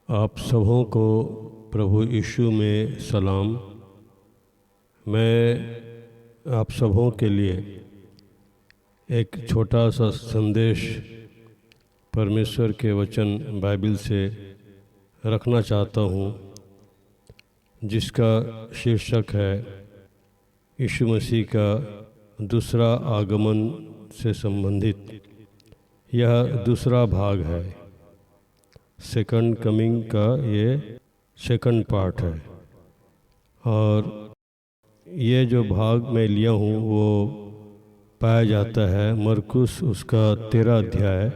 आप सबों को प्रभु यीशु में सलाम। मैं आप सबों के लिए एक छोटा सा संदेश परमेश्वर के वचन बाइबल से रखना चाहता हूँ, जिसका शीर्षक है यीशु मसीह का दूसरा आगमन से संबंधित। यह दूसरा भाग है, सेकंड कमिंग का ये सेकंड पार्ट है। और ये जो भाग मैं लिया हूँ वो पाया जाता है मरकुस उसका 13 अध्याय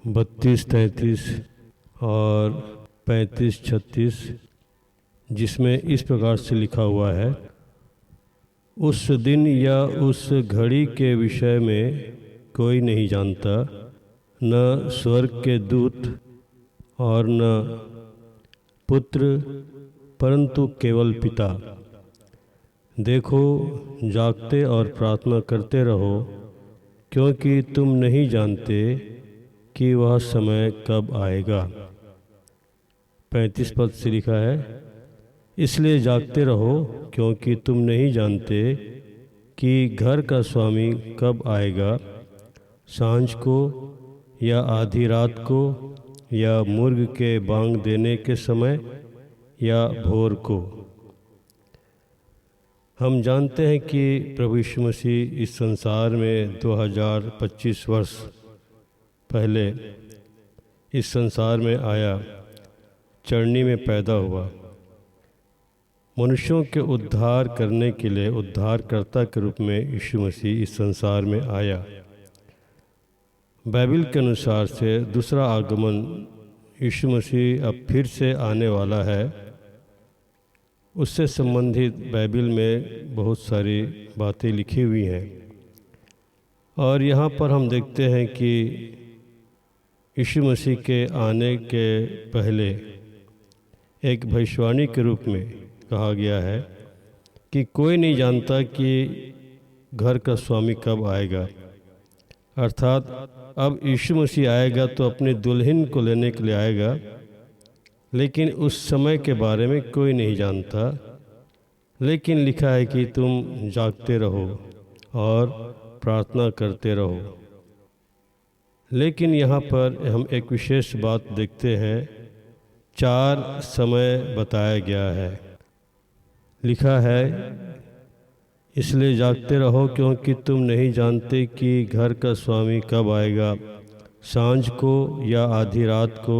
32, 33 और 35, 36, जिसमें इस प्रकार से लिखा हुआ है, उस दिन या उस घड़ी के विषय में कोई नहीं जानता, न स्वर्ग के दूत और न पुत्र, परंतु केवल पिता। देखो, जागते और प्रार्थना करते रहो, क्योंकि तुम नहीं जानते कि वह समय कब आएगा। 35 पद से लिखा है, इसलिए जागते रहो, क्योंकि तुम नहीं जानते कि घर का स्वामी कब आएगा, सांझ को या आधी रात को या मुर्ग के बांग देने के समय या भोर को। हम जानते हैं कि प्रभु यीशु मसीह इस संसार में 2025 वर्ष पहले इस संसार में आया, चरनी में पैदा हुआ, मनुष्यों के उद्धार करने के लिए उद्धारकर्ता के रूप में यीशु मसीह इस संसार में आया। बाइबल के अनुसार से दूसरा आगमन यीशु मसीह अब फिर से आने वाला है। उससे संबंधित बाइबल में बहुत सारी बातें लिखी हुई हैं, और यहाँ पर हम देखते हैं कि यीशु मसीह के आने के पहले एक भविष्यवाणी के रूप में कहा गया है कि कोई नहीं जानता कि घर का स्वामी कब आएगा। अर्थात अब यीशु मसीह आएगा तो अपनी दुल्हन को लेने के लिए आएगा, लेकिन उस समय के बारे में कोई नहीं जानता। लेकिन लिखा है कि तुम जागते रहो और प्रार्थना करते रहो। लेकिन यहाँ पर हम एक विशेष बात देखते हैं, 4 समय बताया गया है। लिखा है, इसलिए जागते रहो, क्योंकि तुम नहीं जानते कि घर का स्वामी कब आएगा, सांझ को या आधी रात को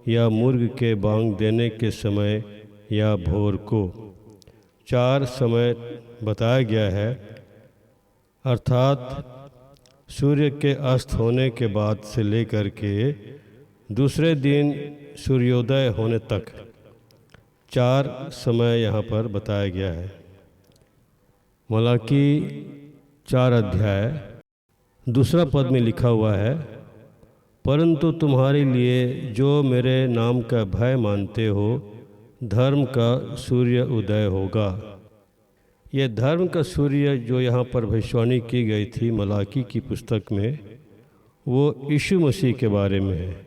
या मुर्ग के बांग देने के समय या भोर को। 4 समय बताया गया है, अर्थात सूर्य के अस्त होने के बाद से लेकर के दूसरे दिन सूर्योदय होने तक 4 समय यहाँ पर बताया गया है। मलाकी 4 अध्याय 2 पद में लिखा हुआ है, परंतु तुम्हारे लिए जो मेरे नाम का भय मानते हो, धर्म का सूर्य उदय होगा। ये धर्म का सूर्य जो यहाँ पर भविष्यवाणी की गई थी मलाकी की पुस्तक में, वो यीशु मसीह के बारे में है।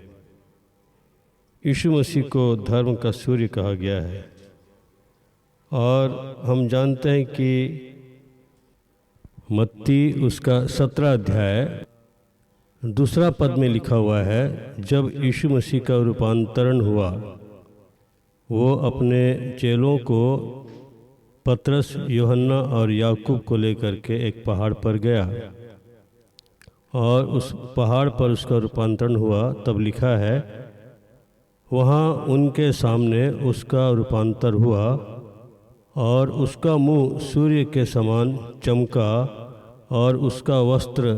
यीशु मसीह को धर्म का सूर्य कहा गया है। और हम जानते हैं कि मत्ती उसका 17 अध्याय 2 पद में लिखा हुआ है, जब यीशु मसीह का रूपांतरण हुआ, वो अपने चेलों को पतरस, यूहन्ना और याकूब को लेकर के एक पहाड़ पर गया, और उस पहाड़ पर उसका रूपांतरण हुआ। तब लिखा है, वहाँ उनके सामने उसका रूपांतर हुआ और उसका मुंह सूर्य के समान चमका और उसका वस्त्र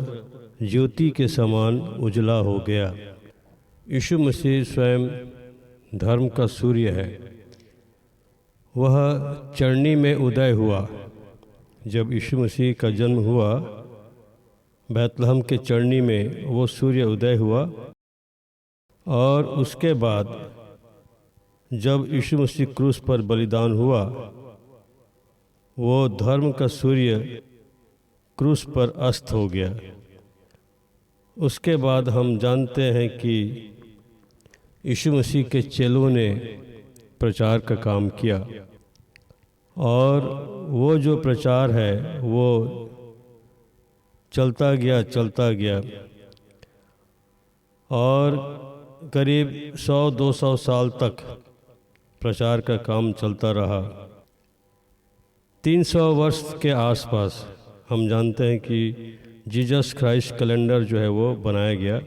ज्योति के समान उजला हो गया। यीशु मसीह स्वयं धर्म का सूर्य है। वह चरनी में उदय हुआ। जब यीशु मसीह का जन्म हुआ, बैतलहम के चरनी में वो सूर्य उदय हुआ, और उसके बाद जब यीशु मसीह क्रूस पर बलिदान हुआ, वो धर्म का सूर्य क्रूस पर अस्त हो गया। उसके बाद हम जानते हैं कि यीशु मसीह के चेलों ने प्रचार का काम किया, और वो जो प्रचार है वो चलता गया और करीब 100-200 साल तक प्रचार का काम चलता रहा। 300 वर्ष के आसपास हम जानते हैं कि जीसस क्राइस्ट कैलेंडर जो है वो बनाया गया,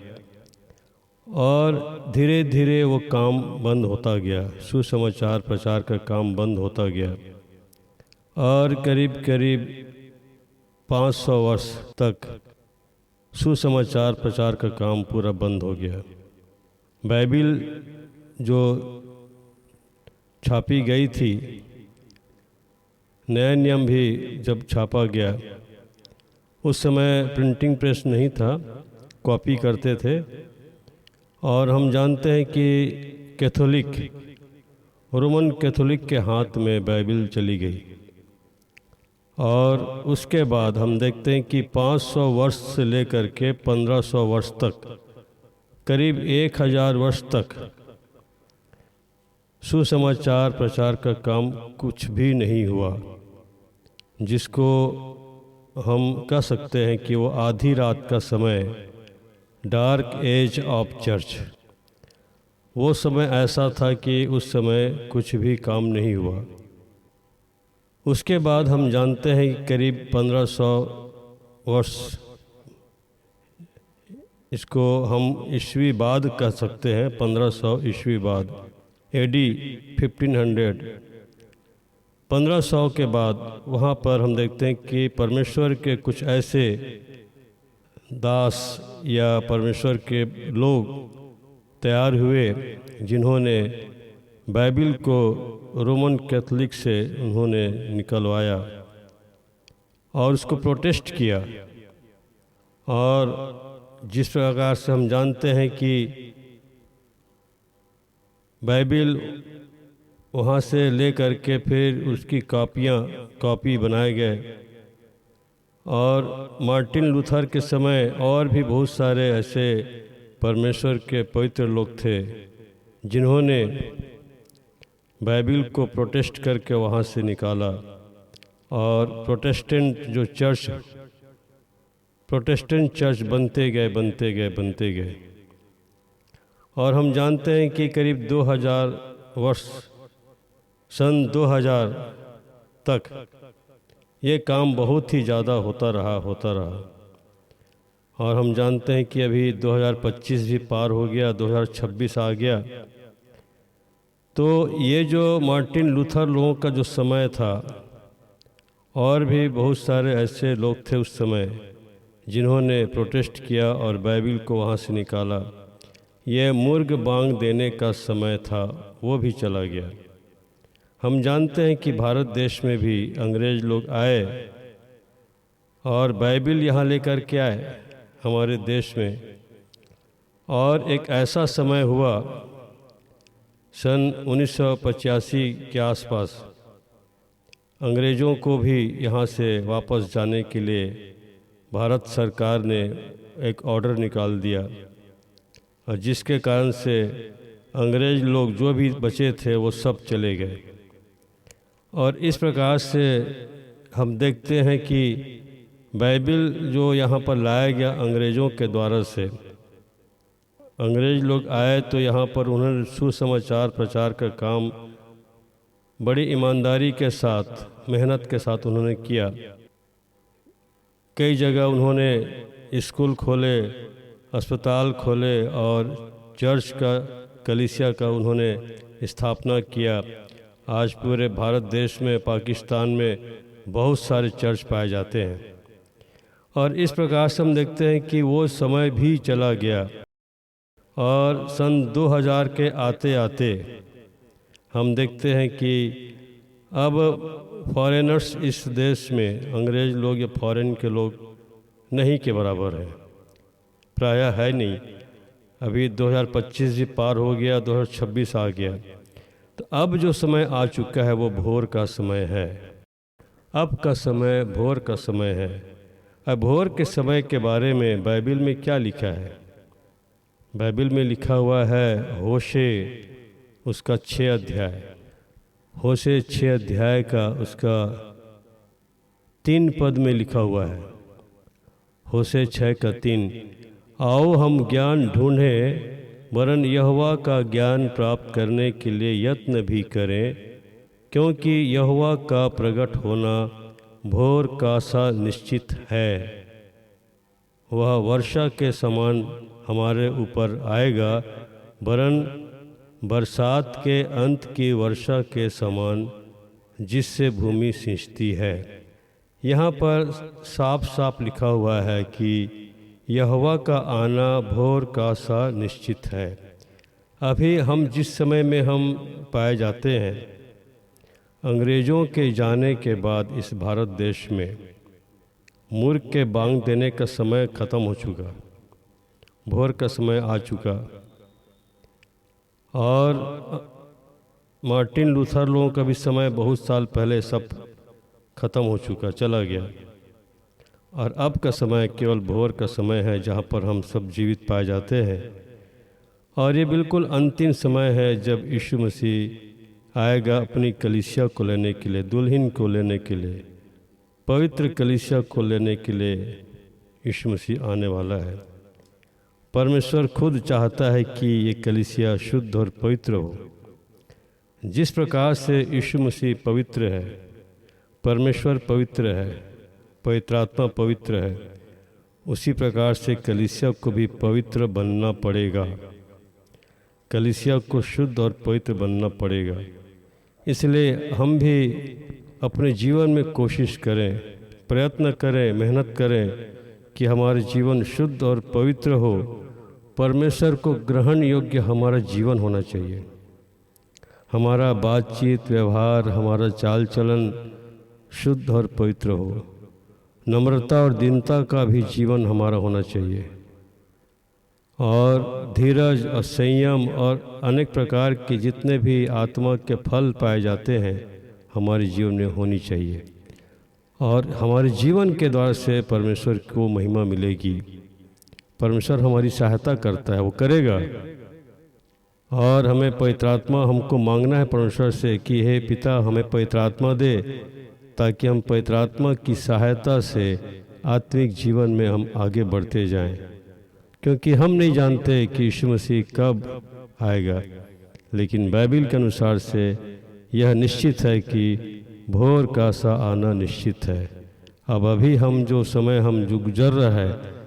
और धीरे धीरे वो काम बंद होता गया, सुसमाचार प्रचार का काम बंद होता गया, और करीब 500 वर्ष तक सुसमाचार प्रचार का काम पूरा बंद हो गया। बाइबिल जो छापी गई थी, नया नियम भी जब छापा गया, उस समय प्रिंटिंग प्रेस नहीं था, कॉपी करते थे। और हम जानते हैं कि रोमन कैथोलिक के हाथ में बाइबिल चली गई, और उसके बाद हम देखते हैं कि 500 वर्ष से लेकर के 1500 वर्ष तक, करीब 1000 वर्ष तक सुसमाचार प्रचार का काम कुछ भी नहीं हुआ, जिसको हम कह सकते हैं कि वो आधी रात का समय, डार्क एज ऑफ चर्च, वो समय ऐसा था कि उस समय कुछ भी काम नहीं हुआ। उसके बाद हम जानते हैं कि करीब 1500 वर्ष, इसको हम ईस्वी बाद कह सकते हैं, 1500 ईस्वी बाद, AD 1500, 1500 के बाद वहाँ पर हम देखते हैं कि परमेश्वर के कुछ ऐसे दास या परमेश्वर के लोग तैयार हुए जिन्होंने बाइबिल को रोमन कैथोलिक से उन्होंने निकलवाया और उसको प्रोटेस्ट किया। और जिस प्रकार से हम जानते हैं कि बाइबिल वहाँ से ले कर के फिर उसकी कॉपी बनाए गए, और मार्टिन लूथर के समय और भी बहुत सारे ऐसे परमेश्वर के पवित्र लोग थे जिन्होंने बाइबिल को प्रोटेस्ट करके वहाँ से निकाला, और प्रोटेस्टेंट चर्च बनते गए। और हम जानते हैं कि करीब 2000 वर्ष, सन 2000 तक ये काम बहुत ही ज़्यादा होता रहा। और हम जानते हैं कि अभी 2025 भी पार हो गया, 2026 आ गया। तो ये जो मार्टिन लूथर लोगों का जो समय था, और भी बहुत सारे ऐसे लोग थे उस समय जिन्होंने प्रोटेस्ट किया और बाइबिल को वहाँ से निकाला। ये मुर्ग बांग देने का समय था, वो भी चला गया। हम जानते हैं कि भारत देश में भी अंग्रेज़ लोग आए और बाइबिल यहाँ लेकर के आए हमारे देश में, और एक ऐसा समय हुआ सन 1985 के आसपास, अंग्रेज़ों को भी यहाँ से वापस जाने के लिए भारत सरकार ने एक ऑर्डर निकाल दिया, और जिसके कारण से अंग्रेज़ लोग जो भी बचे थे वो सब चले गए। और इस प्रकार से हम देखते हैं कि बाइबिल जो यहाँ पर लाया गया अंग्रेज़ों के द्वारा से, अंग्रेज़ लोग आए तो यहाँ पर उन्होंने सुसमाचार प्रचार का काम बड़ी ईमानदारी के साथ, मेहनत के साथ उन्होंने किया। कई जगह उन्होंने स्कूल खोले, अस्पताल खोले, और चर्च का, कलीसिया का उन्होंने स्थापना किया। आज पूरे भारत देश में, पाकिस्तान में बहुत सारे चर्च पाए जाते हैं। और इस प्रकार से हम देखते हैं कि वो समय भी चला गया, और सन 2000 के आते आते हम देखते हैं कि अब फॉरेनर्स इस देश में, अंग्रेज़ लोग या फॉरेन के लोग नहीं के बराबर हैं, प्रायः है नहीं। अभी 2025 भी पार हो गया, 2026 आ गया। तो अब जो समय आ चुका है वो भोर का समय है। अब का समय भोर का समय है। अब भोर के समय के बारे में बाइबिल में क्या लिखा है? बाइबल में लिखा हुआ है होशे उसका 6 अध्याय, होशे 6 अध्याय का उसका 3 पद में लिखा हुआ है। होशे 6 का 3, आओ हम ज्ञान ढूंढें, वरन यहोवा का ज्ञान प्राप्त करने के लिए यत्न भी करें, क्योंकि यहोवा का प्रकट होना भोर का सा निश्चित है। वह वर्षा के समान हमारे ऊपर आएगा, वरन बरसात के अंत की वर्षा के समान, जिससे भूमि सिंचती है। यहाँ पर साफ साफ लिखा हुआ है कि यहोवा का आना भोर का सा निश्चित है। अभी हम जिस समय में हम पाए जाते हैं, अंग्रेज़ों के जाने के बाद इस भारत देश में मूर्ख के बांग देने का समय ख़त्म हो चुका, भोर का समय आ चुका। और मार्टिन लूथर लोगों का भी समय बहुत साल पहले सब ख़त्म हो चुका, चला गया। और अब का समय केवल भोर का समय है, जहाँ पर हम सब जीवित पाए जाते हैं। और ये बिल्कुल अंतिम समय है जब यीशु मसीह आएगा अपनी कलीसिया को लेने के लिए, दुल्हन को लेने के लिए, पवित्र कलीसिया को लेने के लिए यीशु मसीह आने वाला है। परमेश्वर खुद चाहता है कि ये कलीसिया शुद्ध और पवित्र हो। जिस प्रकार से यीशु मसीह पवित्र है, परमेश्वर पवित्र है, पवित्र आत्मा पवित्र है, उसी प्रकार से कलीसिया को भी पवित्र बनना पड़ेगा। कलीसिया को शुद्ध और पवित्र बनना पड़ेगा। इसलिए हम भी अपने जीवन में कोशिश करें, प्रयत्न करें, मेहनत करें कि हमारे जीवन शुद्ध और पवित्र हो। परमेश्वर को ग्रहण योग्य हमारा जीवन होना चाहिए। हमारा बातचीत, व्यवहार, हमारा चाल चलन शुद्ध और पवित्र हो। नम्रता और दीनता का भी जीवन हमारा होना चाहिए। और धीरज और संयम और अनेक प्रकार के जितने भी आत्मा के फल पाए जाते हैं हमारे जीवन में होनी चाहिए। और हमारे जीवन के द्वारा से परमेश्वर को महिमा मिलेगी। परमेश्वर हमारी सहायता करता है, वो करेगा। और हमें पवित्र आत्मा हमको मांगना है परमेश्वर से कि हे पिता हमें पवित्र आत्मा दे, ताकि हम पवित्र आत्मा की सहायता से आत्मिक जीवन में हम आगे बढ़ते जाएं। क्योंकि हम नहीं जानते कि यीशु मसीह कब आएगा, लेकिन बाइबल के अनुसार से यह निश्चित है कि भोर का सा आना निश्चित है। अब अभी हम जो समय हम जो गुजर रहा है,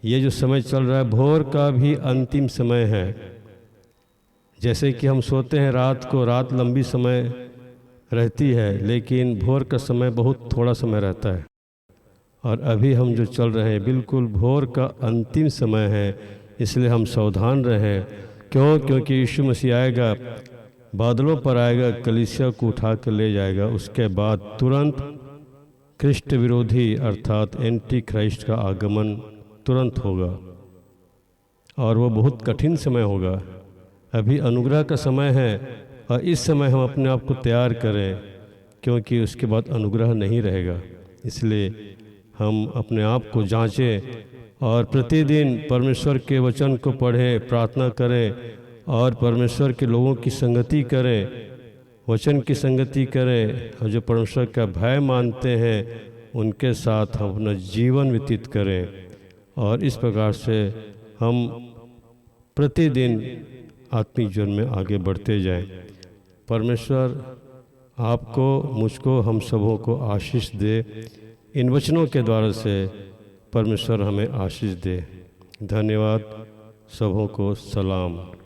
ये जो समय चल रहा है, भोर का भी अंतिम समय है। जैसे कि हम सोते हैं रात को, रात लंबी समय रहती है, लेकिन भोर का समय बहुत थोड़ा समय रहता है। और अभी हम जो चल रहे हैं बिल्कुल भोर का अंतिम समय है। इसलिए हम सावधान रहें। क्योंकि यीशु मसीह आएगा, बादलों पर आएगा, कलीसिया को उठा कर ले जाएगा। उसके बाद तुरंत ख्रिस्ट विरोधी अर्थात एंटी क्राइस्ट का आगमन तुरंत होगा और वो बहुत कठिन समय होगा। अभी अनुग्रह का समय है और इस समय हम अपने आप को तैयार करें, क्योंकि उसके बाद अनुग्रह नहीं रहेगा। इसलिए हम अपने आप को जांचें और प्रतिदिन परमेश्वर के वचन को पढ़ें, प्रार्थना करें और परमेश्वर के लोगों की संगति करें, वचन की संगति करें। और जो परमेश्वर का भय मानते हैं उनके साथ हम अपना जीवन व्यतीत करें। और इस प्रकार से हम प्रतिदिन आत्मिक जीवन में आगे बढ़ते जाएं। परमेश्वर आपको, मुझको, हम सबों को आशीष दे। इन वचनों के द्वारा से परमेश्वर हमें आशीष दे। धन्यवाद। सबों को सलाम।